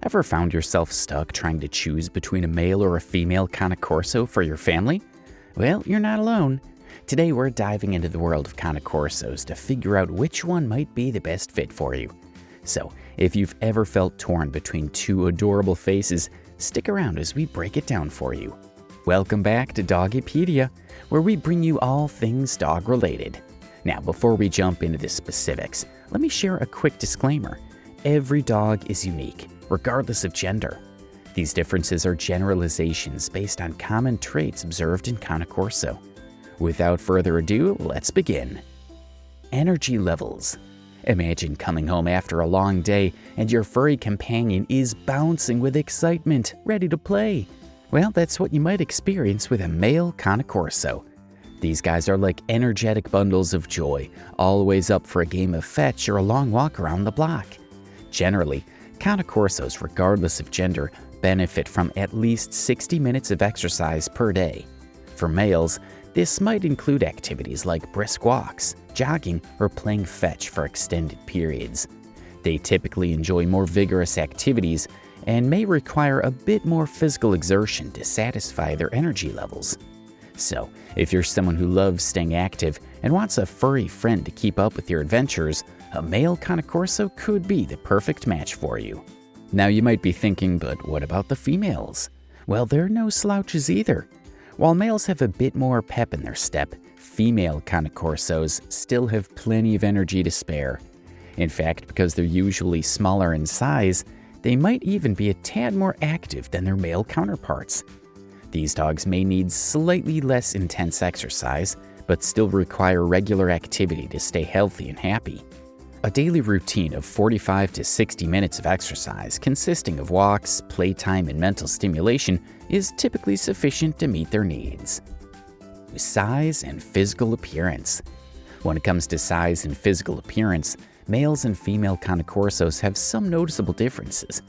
Ever found yourself stuck trying to choose between a male or a female Cane Corso for your family? Well, you're not alone. Today we're diving into the world of Cane Corsos to figure out which one might be the best fit for you. So, if you've ever felt torn between two adorable faces, stick around as we break it down for you. Welcome back to Doggy Pedia, where we bring you all things dog related. Now, before we jump into the specifics, let me share a quick disclaimer. Every dog is unique, regardless of gender. These differences are generalizations based on common traits observed in Cane Corso. Without further ado, let's begin. Energy levels. Imagine coming home after a long day and your furry companion is bouncing with excitement, ready to play. Well, that's what you might experience with a male Cane Corso. These guys are like energetic bundles of joy, always up for a game of fetch or a long walk around the block. Generally, Cane Corsos, regardless of gender, benefit from at least 60 minutes of exercise per day. For males, this might include activities like brisk walks, jogging, or playing fetch for extended periods. They typically enjoy more vigorous activities and may require a bit more physical exertion to satisfy their energy levels. So, if you're someone who loves staying active and wants a furry friend to keep up with your adventures, a male Cane Corso could be the perfect match for you. Now you might be thinking, but what about the females? Well, they're no slouches either. While males have a bit more pep in their step, female Cane Corsos still have plenty of energy to spare. In fact, because they're usually smaller in size, they might even be a tad more active than their male counterparts. These dogs may need slightly less intense exercise, but still require regular activity to stay healthy and happy. A daily routine of 45 to 60 minutes of exercise consisting of walks, playtime, and mental stimulation is typically sufficient to meet their needs. Size and physical appearance. When it comes to size and physical appearance, males and female Cane Corsos have some noticeable differences.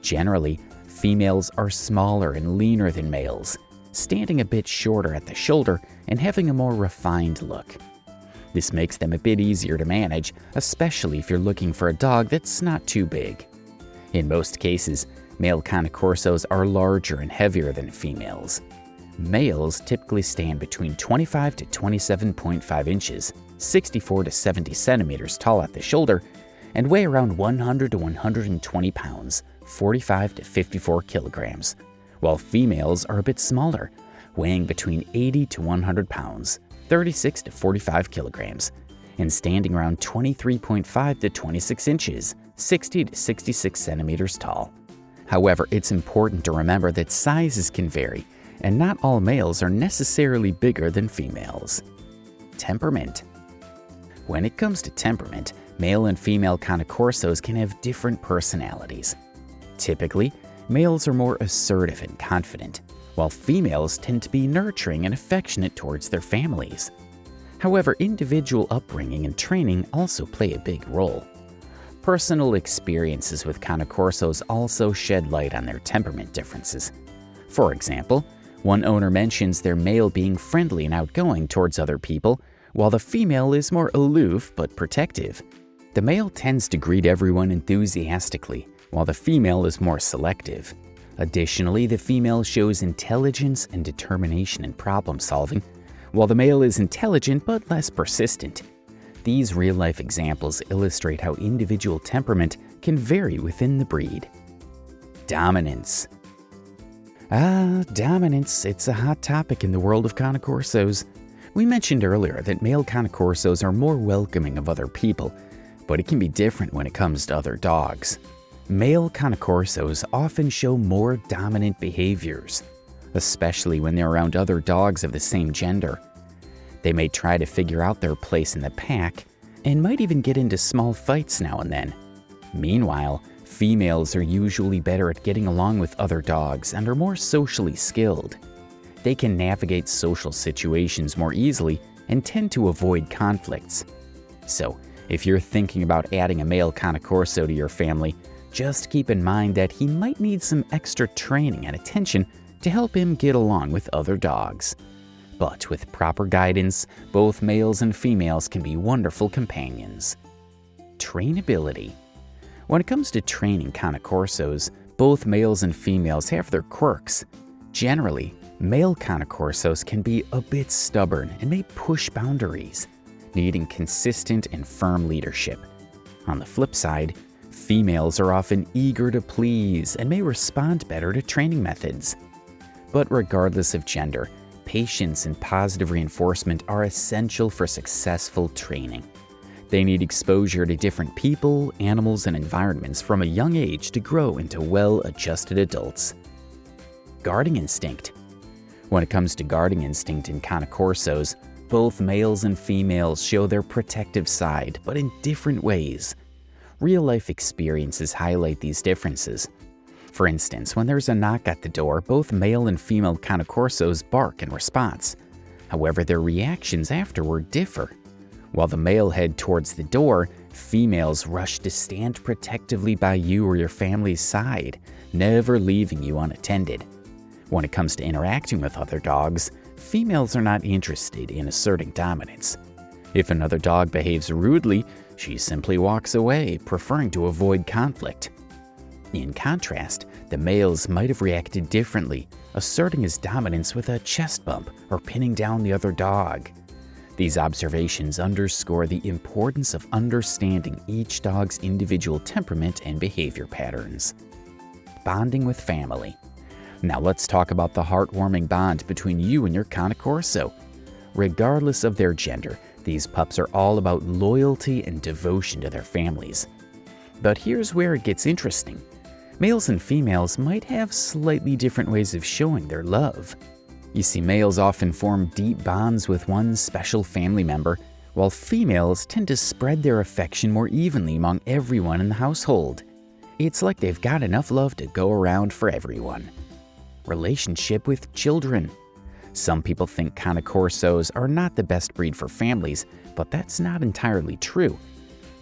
Generally, females are smaller and leaner than males, standing a bit shorter at the shoulder and having a more refined look. This makes them a bit easier to manage, especially if you're looking for a dog that's not too big. In most cases, male Cane Corsos are larger and heavier than females. Males typically stand between 25 to 27.5 inches, 64 to 70 centimeters tall at the shoulder, and weigh around 100 to 120 pounds, 45 to 54 kilograms, while females are a bit smaller, weighing between 80 to 100 pounds, 36 to 45 kilograms, and standing around 23.5 to 26 inches, 60 to 66 centimeters tall. However, it's important to remember that sizes can vary, and not all males are necessarily bigger than females. Temperament. When it comes to temperament, male and female Cane Corsos can have different personalities. Typically, males are more assertive and confident, while females tend to be nurturing and affectionate towards their families. However, individual upbringing and training also play a big role. Personal experiences with Cane Corsos also shed light on their temperament differences. For example, one owner mentions their male being friendly and outgoing towards other people, while the female is more aloof but protective. The male tends to greet everyone enthusiastically, while the female is more selective. Additionally, the female shows intelligence and determination in problem solving, while the male is intelligent but less persistent. These real-life examples illustrate how individual temperament can vary within the breed. Dominance. Dominance, it's a hot topic in the world of Cane Corsos. We mentioned earlier that male Cane Corsos are more welcoming of other people, but it can be different when it comes to other dogs. Male Cane Corsos often show more dominant behaviors, especially when they're around other dogs of the same gender. They may try to figure out their place in the pack and might even get into small fights now and then. Meanwhile, females are usually better at getting along with other dogs and are more socially skilled. They can navigate social situations more easily and tend to avoid conflicts. So, if you're thinking about adding a male Cane Corso to your family, just keep in mind that he might need some extra training and attention to help him get along with other dogs. But with proper guidance, both males and females can be wonderful companions. Trainability. When it comes to training Cane Corsos, Both males and females have their quirks. Generally, male Cane Corsos can be a bit stubborn and may push boundaries, needing consistent and firm leadership. On the flip side, females are often eager to please and may respond better to training methods. But regardless of gender, patience and positive reinforcement are essential for successful training. They need exposure to different people, animals, and environments from a young age to grow into well-adjusted adults. Guarding instinct. When it comes to guarding instinct in Cane Corsos, both males and females show their protective side, but in different ways. Real-life experiences highlight these differences. For instance, when there's a knock at the door, both male and female Cane Corsos bark in response. However, their reactions afterward differ. While the male head towards the door, females rush to stand protectively by you or your family's side, never leaving you unattended. When it comes to interacting with other dogs, females are not interested in asserting dominance. If another dog behaves rudely, she simply walks away, preferring to avoid conflict. In contrast, the males might have reacted differently, asserting his dominance with a chest bump or pinning down the other dog. These observations underscore the importance of understanding each dog's individual temperament and behavior patterns. Bonding with family. Now let's talk about the heartwarming bond between you and your Cane Corso. Regardless of their gender, these pups are all about loyalty and devotion to their families. But here's where it gets interesting. Males and females might have slightly different ways of showing their love. You see, males often form deep bonds with one special family member, while females tend to spread their affection more evenly among everyone in the household. It's like they've got enough love to go around for everyone. Relationship with children. Some people think Cane Corsos are not the best breed for families, but that's not entirely true.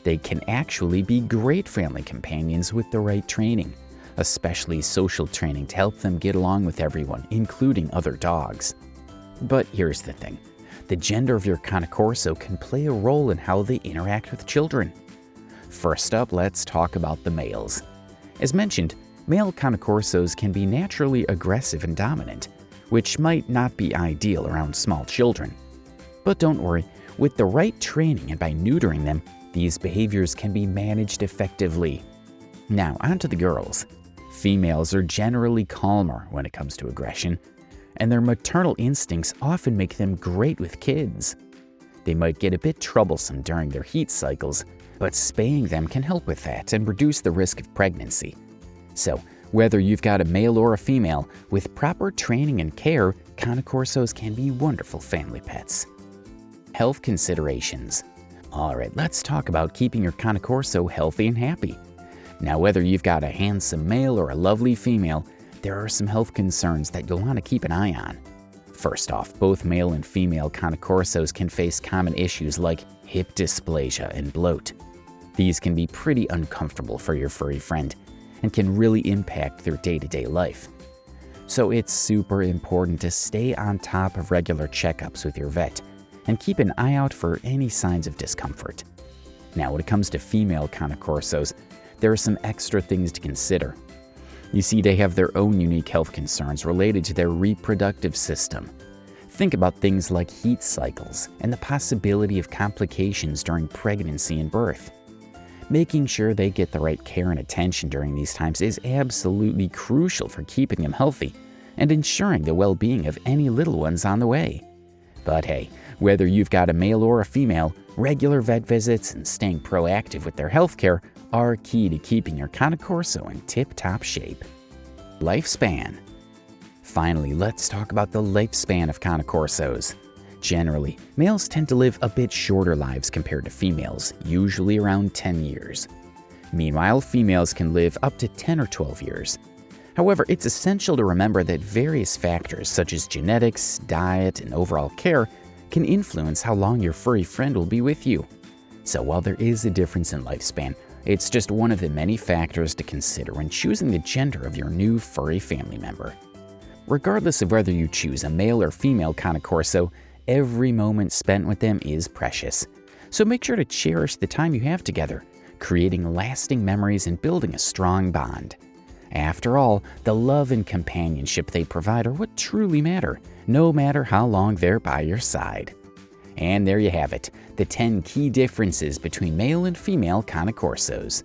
They can actually be great family companions with the right training, especially social training to help them get along with everyone, including other dogs. But here's the thing. The gender of your Cane Corso can play a role in how they interact with children. First up, let's talk about the males. As mentioned, male Cane Corsos can be naturally aggressive and dominant, which might not be ideal around small children. But don't worry, with the right training and by neutering them, these behaviors can be managed effectively. Now, on to the girls. Females are generally calmer when it comes to aggression, and their maternal instincts often make them great with kids. They might get a bit troublesome during their heat cycles, but spaying them can help with that and reduce the risk of pregnancy. So, whether you've got a male or a female, with proper training and care, Cane Corsos can be wonderful family pets. Health considerations. Alright, let's talk about keeping your Cane Corso healthy and happy. Now, whether you've got a handsome male or a lovely female, there are some health concerns that you'll want to keep an eye on. First off, both male and female Cane Corsos can face common issues like hip dysplasia and bloat. These can be pretty uncomfortable for your furry friend and can really impact their day-to-day life. So it's super important to stay on top of regular checkups with your vet and keep an eye out for any signs of discomfort. Now, when it comes to female Cane Corsos, there are some extra things to consider. You see, they have their own unique health concerns related to their reproductive system. Think about things like heat cycles and the possibility of complications during pregnancy and birth. Making sure they get the right care and attention during these times is absolutely crucial for keeping them healthy and ensuring the well-being of any little ones on the way. But hey, whether you've got a male or a female, regular vet visits and staying proactive with their health care are key to keeping your Cane Corso in tip-top shape. Lifespan. Finally, let's talk about the lifespan of Cane Corsos. Generally, males tend to live a bit shorter lives compared to females, usually around 10 years. Meanwhile, females can live up to 10 or 12 years. However, it's essential to remember that various factors such as genetics, diet, and overall care can influence how long your furry friend will be with you. So while there is a difference in lifespan, it's just one of the many factors to consider when choosing the gender of your new furry family member. Regardless of whether you choose a male or female Cane Corso, every moment spent with them is precious. So make sure to cherish the time you have together, creating lasting memories and building a strong bond. After all, the love and companionship they provide are what truly matter, no matter how long they're by your side. And there you have it, the 10 key differences between male and female Cane Corsos.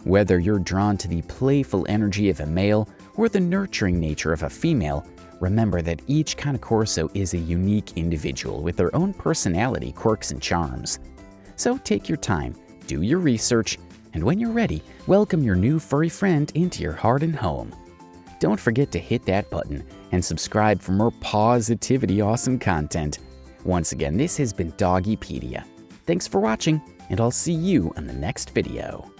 Whether you're drawn to the playful energy of a male or the nurturing nature of a female, remember that each Cane Corso is a unique individual with their own personality, quirks, and charms. So take your time, do your research, and when you're ready, welcome your new furry friend into your heart and home. Don't forget to hit that button and subscribe for more positivity awesome content. Once again, this has been Doggy Pedia. Thanks for watching, and I'll see you on the next video.